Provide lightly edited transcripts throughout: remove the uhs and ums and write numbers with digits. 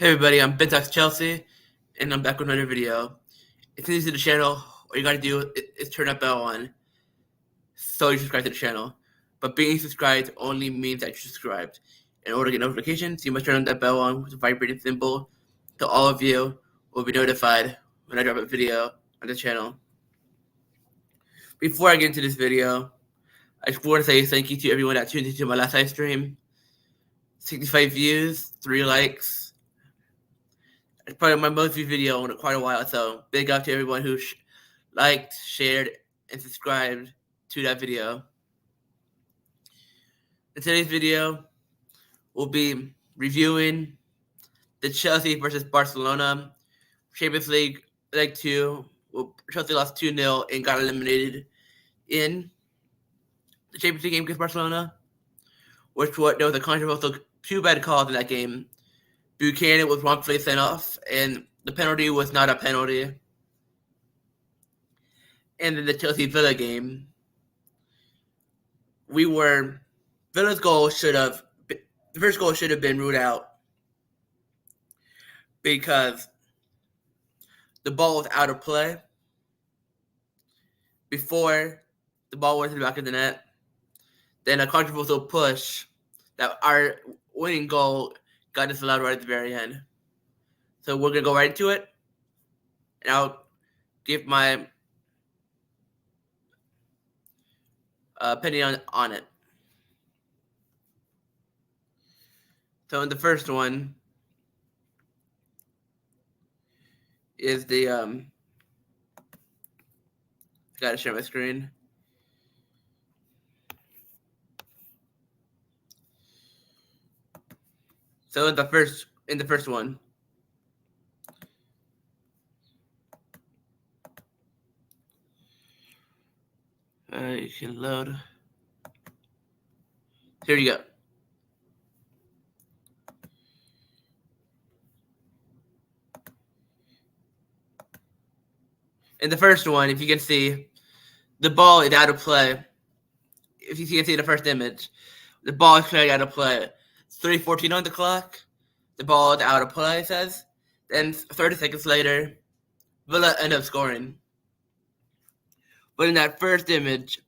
Hey everybody, I'm Bentox Chelsea, and I'm back with another video. If you're new to the channel, all you gotta do is turn that bell on, so you subscribe to the channel. But being subscribed only means that you're subscribed. In order to get notifications, you must turn on that bell on with a vibrating symbol, so all of you will be notified when I drop a video on the channel. Before I get into this video, I just want to say thank you to everyone that tuned into my last live stream. 65 views, 3 likes. It's probably my most viewed video in quite a while, so big up to everyone who liked, shared, and subscribed to that video. In today's video, we'll be reviewing the Chelsea versus Barcelona Champions League Leg 2. Chelsea lost 2-0 and got eliminated in the Champions League game against Barcelona, there was a controversial 2 bad calls in that game. Buchanan was wrongfully sent off, and the penalty was not a penalty. And in the Chelsea-Villa game, Villa's goal the first goal should have been ruled out because the ball was out of play before the ball went to the back of the net. Then a controversial push that our winning goal got disallowed right at the very end. So we're going to go right into it, and I'll give my opinion on it. So in the first one is the I gotta share my screen. So in the first one, you can load. Here you go. In the first one, if you can see, the ball is out of play. If you can see the first image, the ball is clearly out of play. 3:14 on the clock. The ball is out of play, it says. Then 30 seconds later, Villa end up scoring. But in that first image,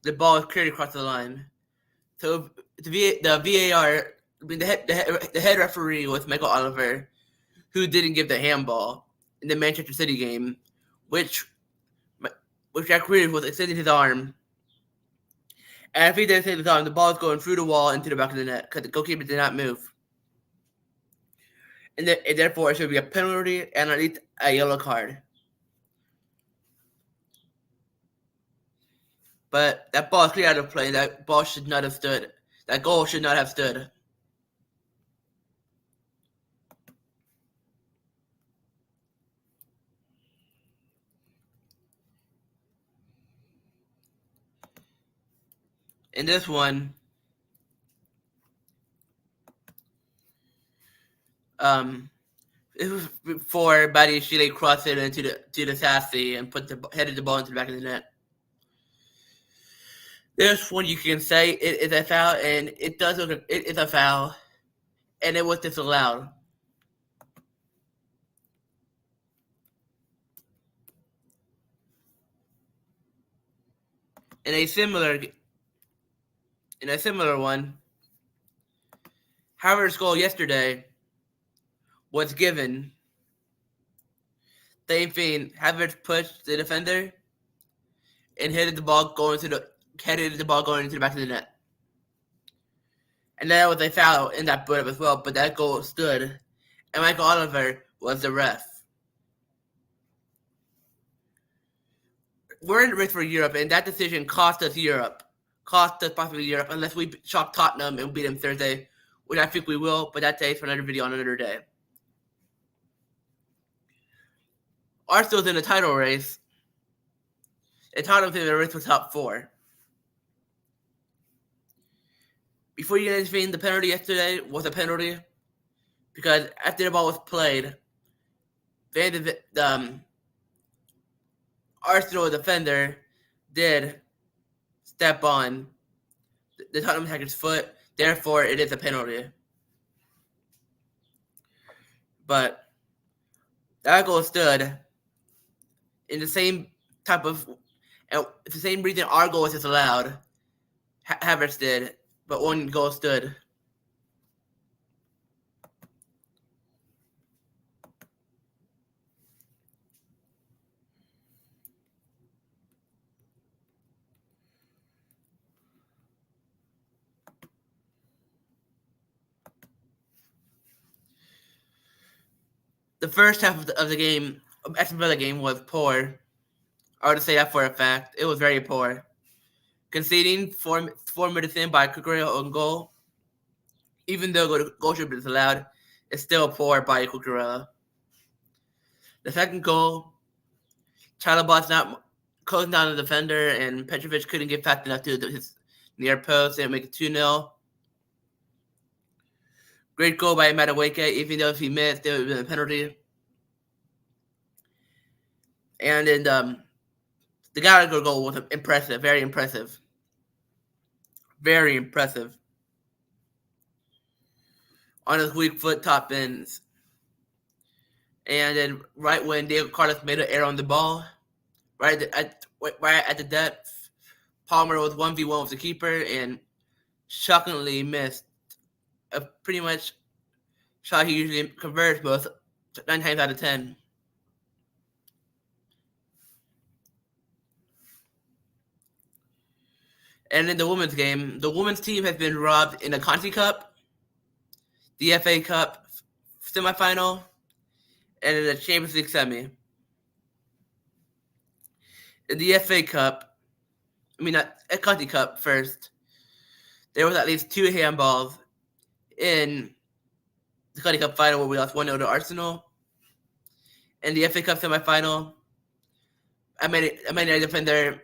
the ball is clearly across the line. So the VAR, the head referee was Michael Oliver, who didn't give the handball in the Manchester City game, which Jack Grealish was extending his arm. And if he didn't extend his arm, the ball is going through the wall into the back of the net because the goalkeeper did not move. And therefore, it should be a penalty and at least a yellow card. But that ball is clear out of play. That ball should not have stood. That goal should not have stood. In this one, it was before Badiashile crossed it into the CFC and headed the ball into the back of the net. This one you can say it is a foul, and it does look it is a foul, and it was disallowed. In a similar one, Harvard's goal yesterday was given. Same thing. Havertz pushed the defender and headed the ball going into the back of the net. And that was a foul in that build-up as well, but that goal stood, and Michael Oliver was the ref. We're in the race for Europe, and that decision cost us possibly Europe, unless we shock Tottenham and beat them Thursday, which I think we will, but that takes for another video on another day. Arsenal's in the title race, and Tottenham's in the race for top 4. Before you get anything, the penalty yesterday was a penalty because after the ball was played, the Arsenal defender did step on the Tottenham attacker's foot. Therefore, it is a penalty. but that goal stood in the same type of, and the same reason our goal was disallowed. Havertz did, but one goal stood. The first half of the game, Aston Villa game, was poor. I would say that for a fact. It was very poor. Conceding 4 minutes in by Cucurella on goal, even though goal should be disallowed, is still poor by Cucurella. The second goal, Chalobah's not closing down the defender, and Petrovic couldn't get fast enough to his near post and make it 2-0. Great goal by Madueke, even though if he missed, there would have been a penalty. And then the Gallagher goal was impressive, very impressive. Very impressive. On his weak foot, top ends. And then right when Diego Carlos made an error on the ball, right at the depth, Palmer was 1v1 with the keeper and shockingly missed a pretty much shot he usually converts most 9 times out of 10. And in the women's game, the women's team has been robbed in the Conti Cup, the FA Cup semifinal, and in the Champions League semi. In the FA Cup, not a Conti Cup first, there was at least 2 handballs in the Conti Cup final where we lost 1-0 to Arsenal. In the FA Cup semifinal, a Man United defender,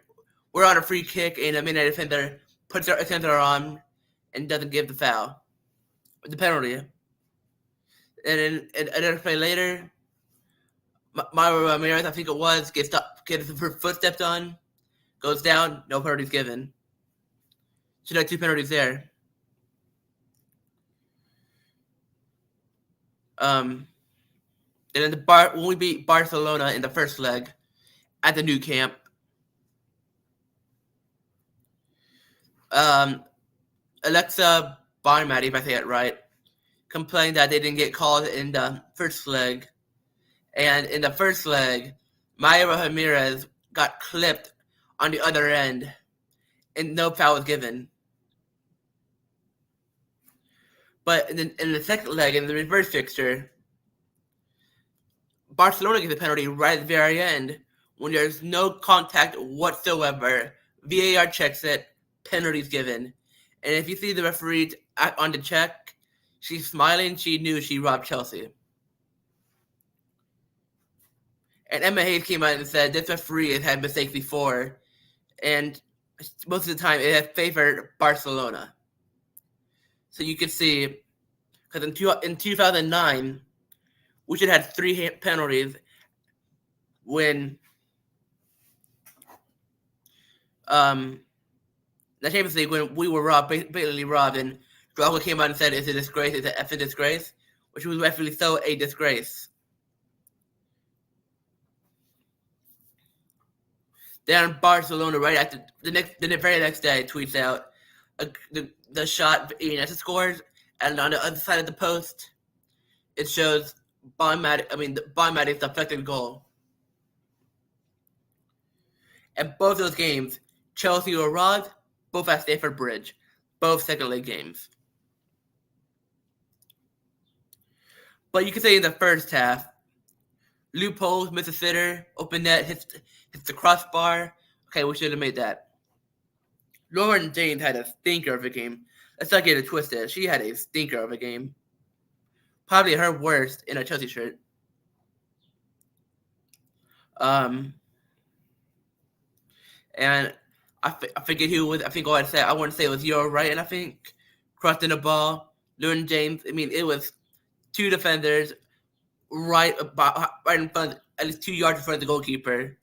we're on a free kick, and a Man United defender puts their center on and doesn't give the foul, the penalty. And then another play later, Mauro Ramirez, I think it was, gets his foot stepped on, goes down, no penalties given. Should have 2 penalties there. And then when we beat Barcelona in the first leg at the new camp, Alexa Barnmatty, if I say it right, complained that they didn't get called in the first leg. And in the first leg, Mayra Ramirez got clipped on the other end, and no foul was given. But in the second leg, in the reverse fixture, Barcelona gets a penalty right at the very end when there's no contact whatsoever. VAR checks it, penalties given. And if you see the referee on the check, she's smiling. She knew she robbed Chelsea. And Emma Hayes came out and said this referee has had mistakes before, and most of the time it has favored Barcelona. So you can see, because in 2009, we should have had 3 penalties when the Champions League, when we were robbed, basically robbed, and Drogba came out and said it's a disgrace, it's an effing disgrace, which was actually so a disgrace. Then Barcelona, right after the very next day, tweets out the shot Iniesta scores, and on the other side of the post, it shows Bonmattic's deflected goal. And both those games, Chelsea were robbed, both at Stamford Bridge, both second leg games. But you can say in the first half, loopholes, miss a sitter, open net, hits the crossbar. Okay, we should have made that. Lauren James had a stinker of a game. Let's not get it twisted. She had a stinker of a game. Probably her worst in a Chelsea shirt. And I forget who it was. I think I want to say it was Euro right, and I think crossing the ball. Lauren James. It was 2 defenders right in front, at least 2 yards in front of the goalkeeper.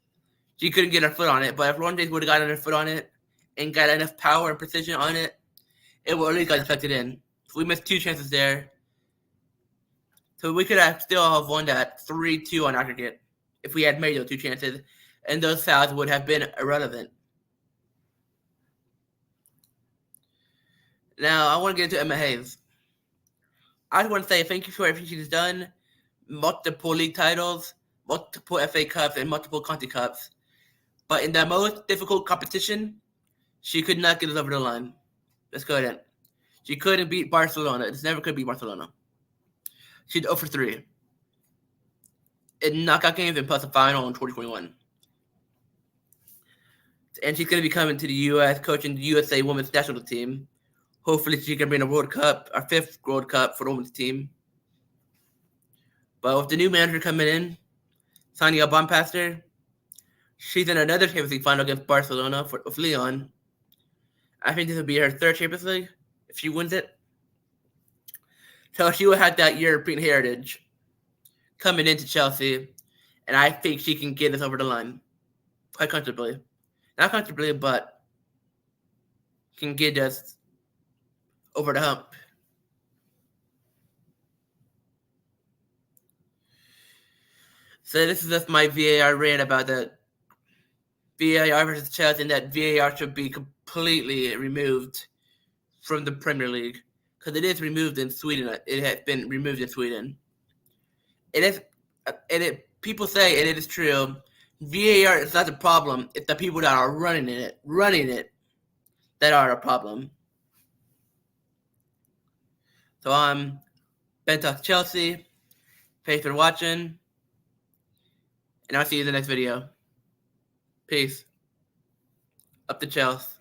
She couldn't get her foot on it, but if Lauren James would have gotten her foot on it and got enough power and precision on it, it would at least got deflected in. So we missed 2 chances there. So we could have still have won that 3-2 on aggregate if we had made those 2 chances, and those fouls would have been irrelevant. Now, I want to get into Emma Hayes. I just want to say thank you for everything she's done. Multiple league titles, multiple FA Cups, and multiple Conti Cups. But in the most difficult competition, she could not get us over the line. Let's go ahead. She couldn't beat Barcelona. It's never could beat Barcelona. She's 0 for 3 in knockout games and plus a final in 2021. And she's going to be coming to the U.S. coaching the USA women's national team. Hopefully, she can bring a World Cup, our 5th World Cup for the women's team. But with the new manager coming in, Sonia Bonpastor, she's in another Champions League final against Barcelona with Leon. I think this will be her 3rd Champions League if she wins it. So she will have that European heritage coming into Chelsea, and I think she can get us over the line quite comfortably. Not comfortably, but can get us over the hump. So this is just my VAR rant about the VAR versus Chelsea, and that VAR should be completely removed from the Premier League because it is removed in Sweden. It has been removed in Sweden. It is, people say, and it is true, VAR is not the problem. It's the people that are running it, that are a problem. So I'm Ben Talks Chelsea. Thanks for watching, and I'll see you in the next video. Peace. Up to Chelsea.